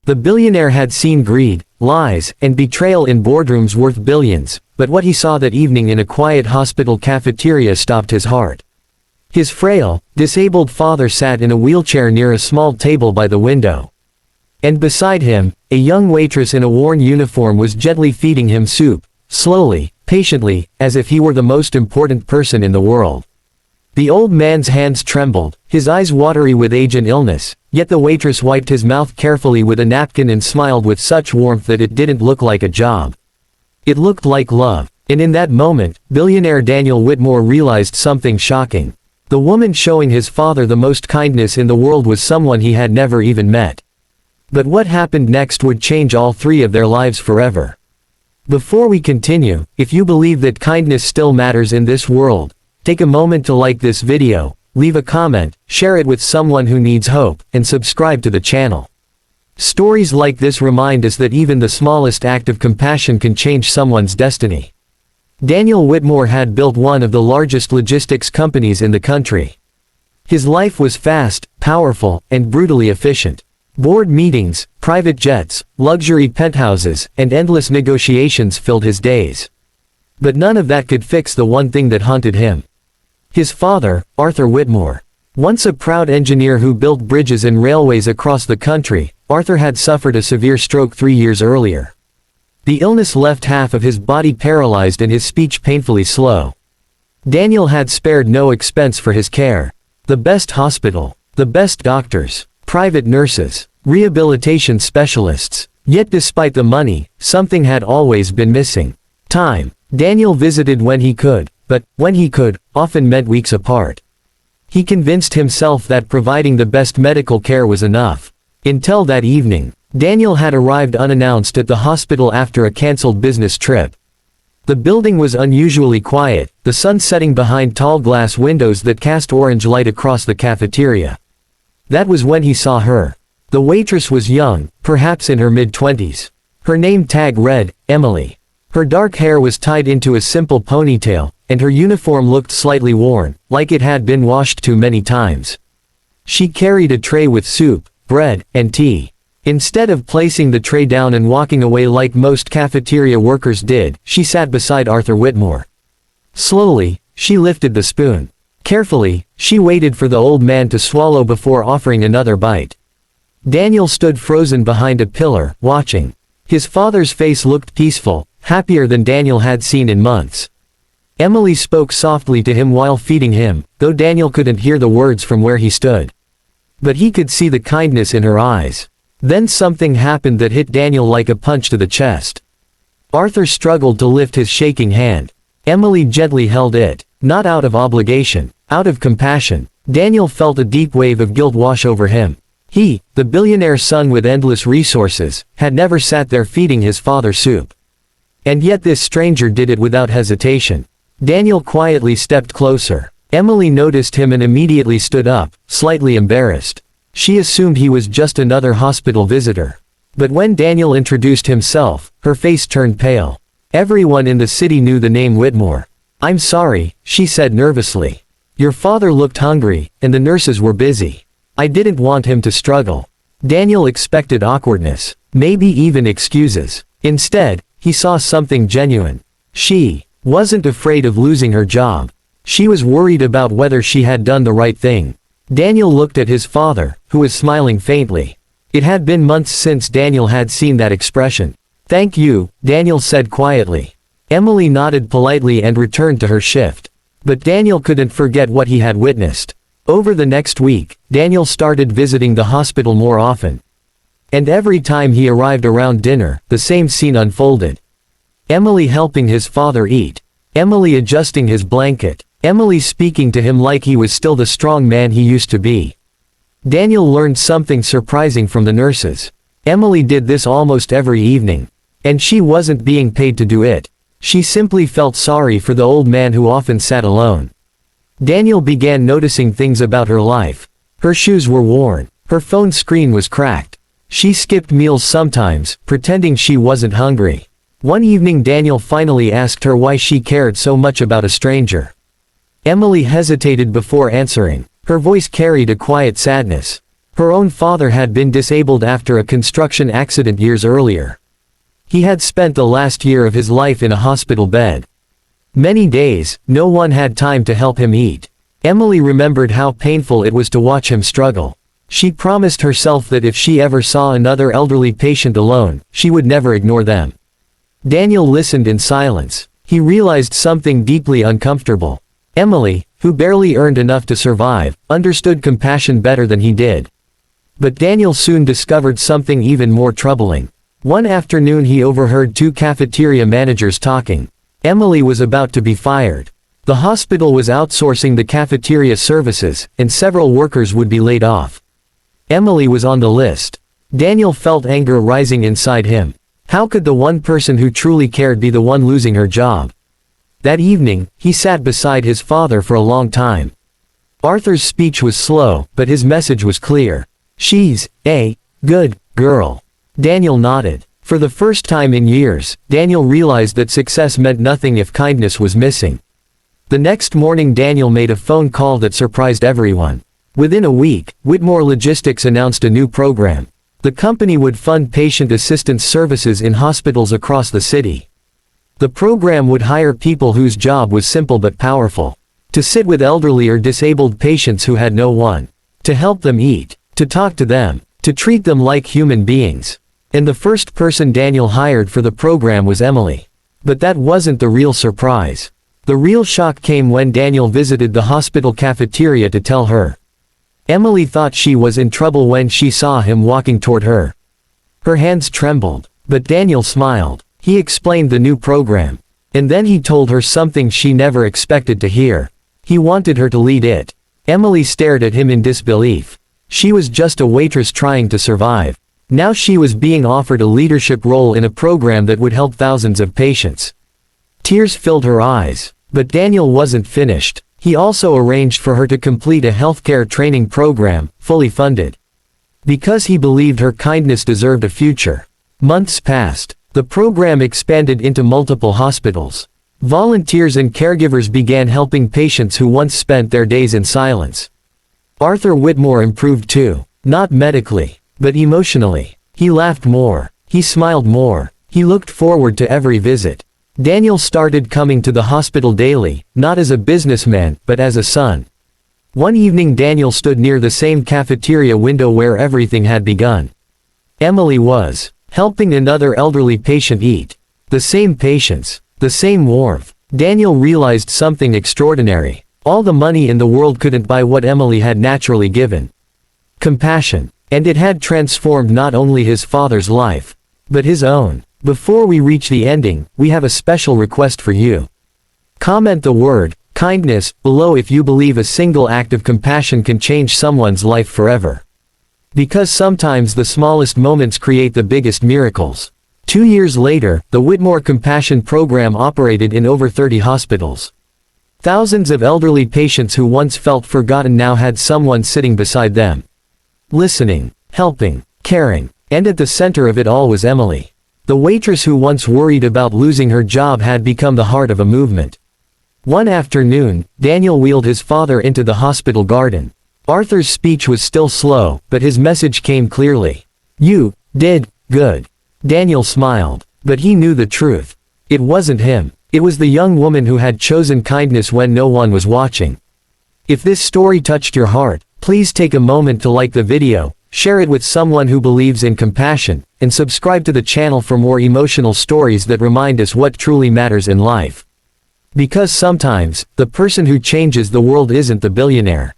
The billionaire had seen greed, lies, and betrayal in boardrooms worth billions, but what he saw that evening in a quiet hospital cafeteria stopped his heart. His frail, disabled father sat in a wheelchair near a small table by the window. And beside him, a young waitress in a worn uniform was gently feeding him soup, slowly, patiently, as if he were the most important person in the world. The old man's hands trembled, his eyes watery with age and illness, yet the waitress wiped his mouth carefully with a napkin and smiled with such warmth that it didn't look like a job. It looked like love, and in that moment, billionaire Daniel Whitmore realized something shocking. The woman showing his father the most kindness in the world was someone he had never even met. But what happened next would change all three of their lives forever. Before we continue, if you believe that kindness still matters in this world, take a moment to like this video, leave a comment, share it with someone who needs hope, and subscribe to the channel. Stories like this remind us that even the smallest act of compassion can change someone's destiny. Daniel Whitmore had built one of the largest logistics companies in the country. His life was fast, powerful, and brutally efficient. Board meetings, private jets, luxury penthouses, and endless negotiations filled his days. But none of that could fix the one thing that haunted him. His father, Arthur Whitmore. Once a proud engineer who built bridges and railways across the country, Arthur had suffered a severe stroke 3 years earlier. The illness left half of his body paralyzed and his speech painfully slow. Daniel had spared no expense for his care. The best hospital, the best doctors, private nurses, rehabilitation specialists. Yet despite the money, something had always been missing. Time. Daniel visited when he could, but, when he could, often meant weeks apart. He convinced himself that providing the best medical care was enough. Until that evening, Daniel had arrived unannounced at the hospital after a cancelled business trip. The building was unusually quiet, the sun setting behind tall glass windows that cast orange light across the cafeteria. That was when he saw her. The waitress was young, perhaps in her mid-20s. Her name tag read, Emily. Her dark hair was tied into a simple ponytail, and her uniform looked slightly worn, like it had been washed too many times. She carried a tray with soup, bread, and tea. Instead of placing the tray down and walking away like most cafeteria workers did, she sat beside Arthur Whitmore. Slowly, she lifted the spoon. Carefully, she waited for the old man to swallow before offering another bite. Daniel stood frozen behind a pillar, watching. His father's face looked peaceful, happier than Daniel had seen in months. Emily spoke softly to him while feeding him, though Daniel couldn't hear the words from where he stood. But he could see the kindness in her eyes. Then something happened that hit Daniel like a punch to the chest. Arthur struggled to lift his shaking hand. Emily gently held it, not out of obligation, out of compassion. Daniel felt a deep wave of guilt wash over him. He, the billionaire's son with endless resources, had never sat there feeding his father soup. And yet this stranger did it without hesitation. Daniel quietly stepped closer. Emily noticed him and immediately stood up, slightly embarrassed. She assumed he was just another hospital visitor. But when Daniel introduced himself, her face turned pale. Everyone in the city knew the name Whitmore. "I'm sorry," she said nervously. "Your father looked hungry, and the nurses were busy. I didn't want him to struggle." Daniel expected awkwardness, maybe even excuses. Instead, he saw something genuine. She wasn't afraid of losing her job. She was worried about whether she had done the right thing. Daniel looked at his father, who was smiling faintly. It had been months since Daniel had seen that expression. "Thank you," Daniel said quietly. Emily nodded politely and returned to her shift. But Daniel couldn't forget what he had witnessed. Over the next week, Daniel started visiting the hospital more often. And every time he arrived around dinner, the same scene unfolded. Emily helping his father eat. Emily adjusting his blanket. Emily speaking to him like he was still the strong man he used to be. Daniel learned something surprising from the nurses. Emily did this almost every evening. And she wasn't being paid to do it. She simply felt sorry for the old man who often sat alone. Daniel began noticing things about her life. Her shoes were worn. Her phone screen was cracked. She skipped meals sometimes, pretending she wasn't hungry. One evening Daniel finally asked her why she cared so much about a stranger. Emily hesitated before answering. Her voice carried a quiet sadness. Her own father had been disabled after a construction accident years earlier. He had spent the last year of his life in a hospital bed. Many days, no one had time to help him eat. Emily remembered how painful it was to watch him struggle. She promised herself that if she ever saw another elderly patient alone, she would never ignore them. Daniel listened in silence. He realized something deeply uncomfortable. Emily, who barely earned enough to survive, understood compassion better than he did. But Daniel soon discovered something even more troubling. One afternoon he overheard two cafeteria managers talking. Emily was about to be fired. The hospital was outsourcing the cafeteria services, and several workers would be laid off. Emily was on the list. Daniel felt anger rising inside him. How could the one person who truly cared be the one losing her job? That evening, he sat beside his father for a long time. Arthur's speech was slow, but his message was clear. "She's a good girl." Daniel nodded. For the first time in years, Daniel realized that success meant nothing if kindness was missing. The next morning Daniel made a phone call that surprised everyone. Within a week, Whitmore Logistics announced a new program. The company would fund patient assistance services in hospitals across the city. The program would hire people whose job was simple but powerful. To sit with elderly or disabled patients who had no one to help them eat, to talk to them, to treat them like human beings. And the first person Daniel hired for the program was Emily. But that wasn't the real surprise. The real shock came when Daniel visited the hospital cafeteria to tell her. Emily thought she was in trouble when she saw him walking toward her. Her hands trembled, but Daniel smiled. He explained the new program. And then he told her something she never expected to hear. He wanted her to lead it. Emily stared at him in disbelief. She was just a waitress trying to survive. Now she was being offered a leadership role in a program that would help thousands of patients. Tears filled her eyes. But Daniel wasn't finished. He also arranged for her to complete a healthcare training program, fully funded. Because he believed her kindness deserved a future. Months passed. The program expanded into multiple hospitals. Volunteers and caregivers began helping patients who once spent their days in silence. Arthur Whitmore improved too. Not medically, but emotionally. He laughed more. He smiled more. He looked forward to every visit. Daniel started coming to the hospital daily, not as a businessman, but as a son. One evening Daniel stood near the same cafeteria window where everything had begun. Emily was helping another elderly patient eat. The same patience, the same warmth. Daniel realized something extraordinary. All the money in the world couldn't buy what Emily had naturally given. Compassion. And it had transformed not only his father's life, but his own. Before we reach the ending, we have a special request for you. Comment the word kindness below if you believe a single act of compassion can change someone's life forever. Because sometimes the smallest moments create the biggest miracles. 2 years later, the Whitmore Compassion Program operated in over 30 hospitals. Thousands of elderly patients who once felt forgotten now had someone sitting beside them. Listening, helping, caring. And at the center of it all was Emily. The waitress who once worried about losing her job had become the heart of a movement. One afternoon, Daniel wheeled his father into the hospital garden. Arthur's speech was still slow, but his message came clearly. "You did good." Daniel smiled, but he knew the truth. It wasn't him. It was the young woman who had chosen kindness when no one was watching. If this story touched your heart, please take a moment to like the video, share it with someone who believes in compassion, and subscribe to the channel for more emotional stories that remind us what truly matters in life. Because sometimes, the person who changes the world isn't the billionaire.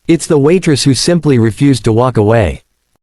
It's the waitress who simply refused to walk away.